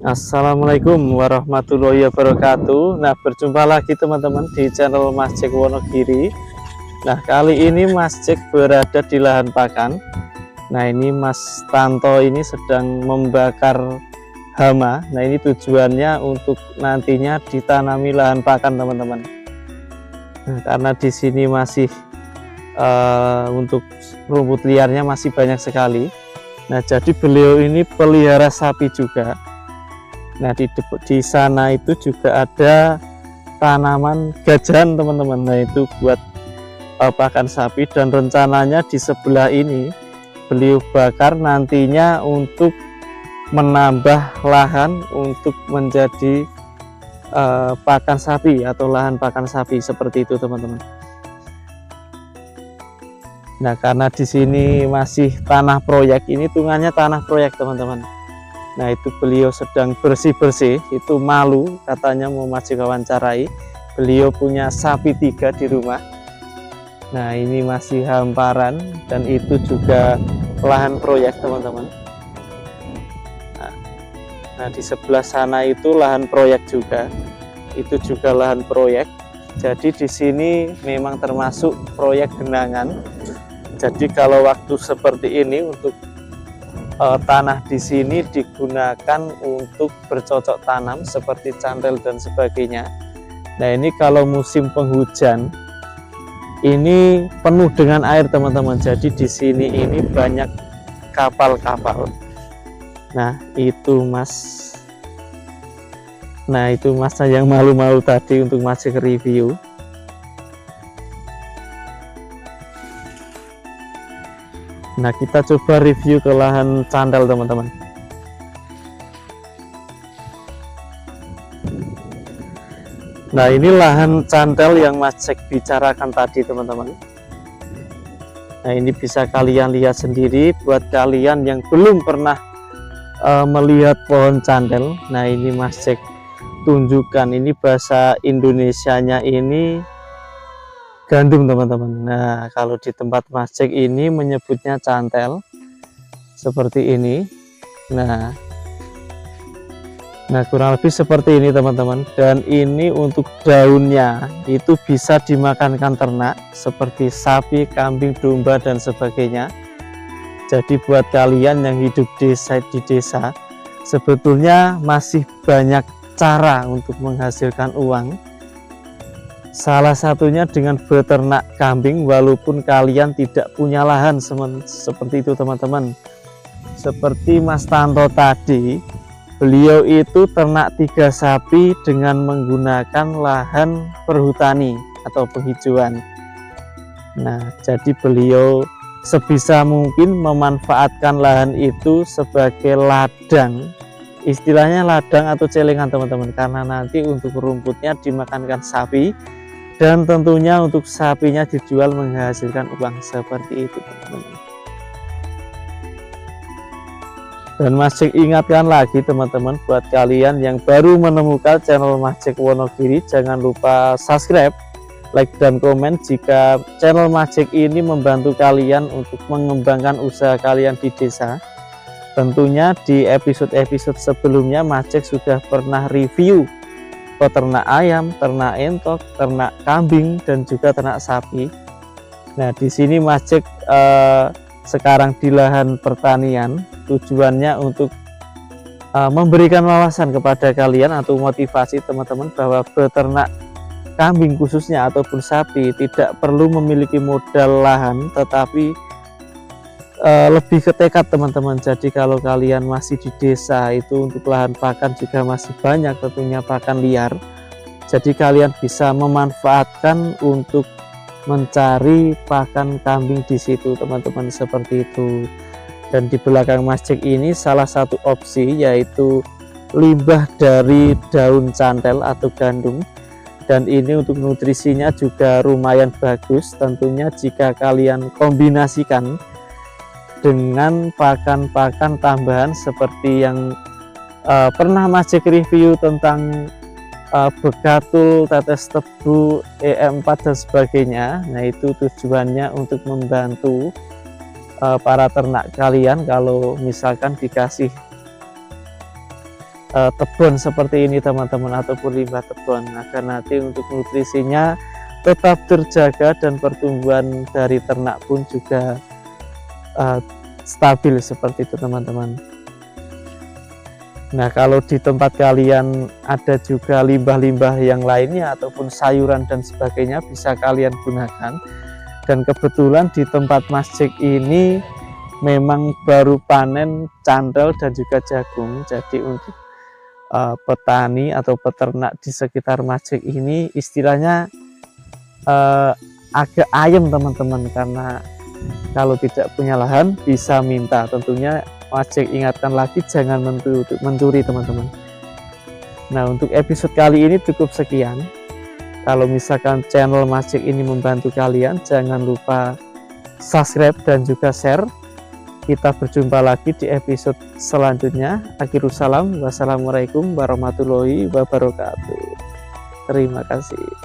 Assalamualaikum warahmatullahi wabarakatuh. Nah, berjumpa lagi teman-teman di channel Mas Jack Wonogiri. Nah, kali ini Mas Jack berada di lahan pakan. Nah, ini Mas Tanto ini sedang membakar hama. Nah, ini tujuannya untuk nantinya ditanami lahan pakan teman-teman. Nah, karena di sini masih untuk rumput liarnya masih banyak sekali. Nah, jadi beliau ini pelihara sapi juga. Nah, di sana itu juga ada tanaman gajahan teman-teman. Nah, itu buat pakan sapi, dan rencananya di sebelah ini beliau bakar nantinya untuk menambah lahan untuk menjadi pakan sapi atau lahan pakan sapi seperti itu teman-teman. Nah, karena di sini masih tanah proyek, ini hitungannya tanah proyek teman-teman. Nah, itu beliau sedang bersih-bersih, itu malu katanya mau Mas wawancarai. Beliau punya sapi 3 di rumah. Nah, ini masih hamparan dan itu juga lahan proyek teman-teman. Nah, di sebelah sana itu lahan proyek juga. Itu juga lahan proyek. Jadi di sini memang termasuk proyek genangan. Jadi kalau waktu seperti ini untuk tanah di sini digunakan untuk bercocok tanam seperti cantel dan sebagainya. Nah, ini kalau musim penghujan ini penuh dengan air teman-teman. Jadi di sini ini banyak kapal-kapal. Nah, itu Mas. Nah, itu Mas yang malu-malu tadi untuk masih review. Nah, kita coba review ke lahan cantel teman-teman. Nah, ini lahan cantel yang Mas Jack bicarakan tadi teman-teman. Nah, ini bisa kalian lihat sendiri buat kalian yang belum pernah melihat pohon cantel. Nah, ini Mas Jack tunjukkan, ini bahasa Indonesianya ini gandum teman-teman. Nah, kalau di tempat Mas Jack ini menyebutnya cantel seperti ini. Nah, kurang lebih seperti ini teman-teman. Dan ini untuk daunnya itu bisa dimakankan ternak seperti sapi, kambing, domba dan sebagainya. Jadi buat kalian yang hidup di desa sebetulnya masih banyak cara untuk menghasilkan uang. Salah satunya dengan beternak kambing, walaupun kalian tidak punya lahan seperti itu teman-teman. Seperti Mas Tanto tadi, beliau itu ternak 3 sapi dengan menggunakan lahan perhutani atau penghijauan. Nah, jadi beliau sebisa mungkin memanfaatkan lahan itu sebagai ladang. Istilahnya ladang atau celengan teman-teman, karena nanti untuk rumputnya dimakankan sapi. Dan tentunya untuk sapinya dijual menghasilkan uang seperti itu teman-teman. Dan Mas Jack ingatkan lagi teman-teman, buat kalian yang baru menemukan channel Mas Jack Wonogiri, jangan lupa subscribe, like dan komen jika channel Mas Jack ini membantu kalian untuk mengembangkan usaha kalian di desa. Tentunya di episode-episode sebelumnya Mas Jack sudah pernah review peternak ayam, ternak entok, ternak kambing dan juga ternak sapi. Nah, di sini Mas Jack sekarang di lahan pertanian, tujuannya untuk memberikan wawasan kepada kalian atau motivasi teman-teman bahwa beternak kambing khususnya ataupun sapi tidak perlu memiliki modal lahan, tetapi lebih ke tekad teman-teman. Jadi kalau kalian masih di desa itu untuk lahan pakan juga masih banyak tentunya pakan liar. Jadi kalian bisa memanfaatkan untuk mencari pakan kambing di situ teman-teman, seperti itu. Dan di belakang Mas Jack ini salah satu opsi yaitu limbah dari daun cantel atau gandum. Dan ini untuk nutrisinya juga lumayan bagus tentunya jika kalian kombinasikan dengan pakan-pakan tambahan seperti yang pernah Mas Jack review tentang begatul, tetes tebu, EM4 dan sebagainya. Nah, itu tujuannya untuk membantu para ternak kalian kalau misalkan dikasih tebon seperti ini teman-teman, ataupun limbah tebon, agar nanti untuk nutrisinya tetap terjaga dan pertumbuhan dari ternak pun juga stabil seperti itu teman-teman. Nah, kalau di tempat kalian ada juga limbah-limbah yang lainnya ataupun sayuran dan sebagainya, bisa kalian gunakan. Dan kebetulan di tempat masjid ini memang baru panen candel dan juga jagung, jadi untuk petani atau peternak di sekitar masjid ini istilahnya agak ayam teman-teman, karena kalau tidak punya lahan bisa minta. Tentunya masjid ingatkan lagi, jangan mencuri teman-teman. Nah, untuk episode kali ini cukup sekian. Kalau misalkan channel masjid ini membantu kalian, jangan lupa subscribe dan juga share. Kita berjumpa lagi di episode selanjutnya. Akhirul salam, wassalamualaikum warahmatullahi wabarakatuh. Terima kasih.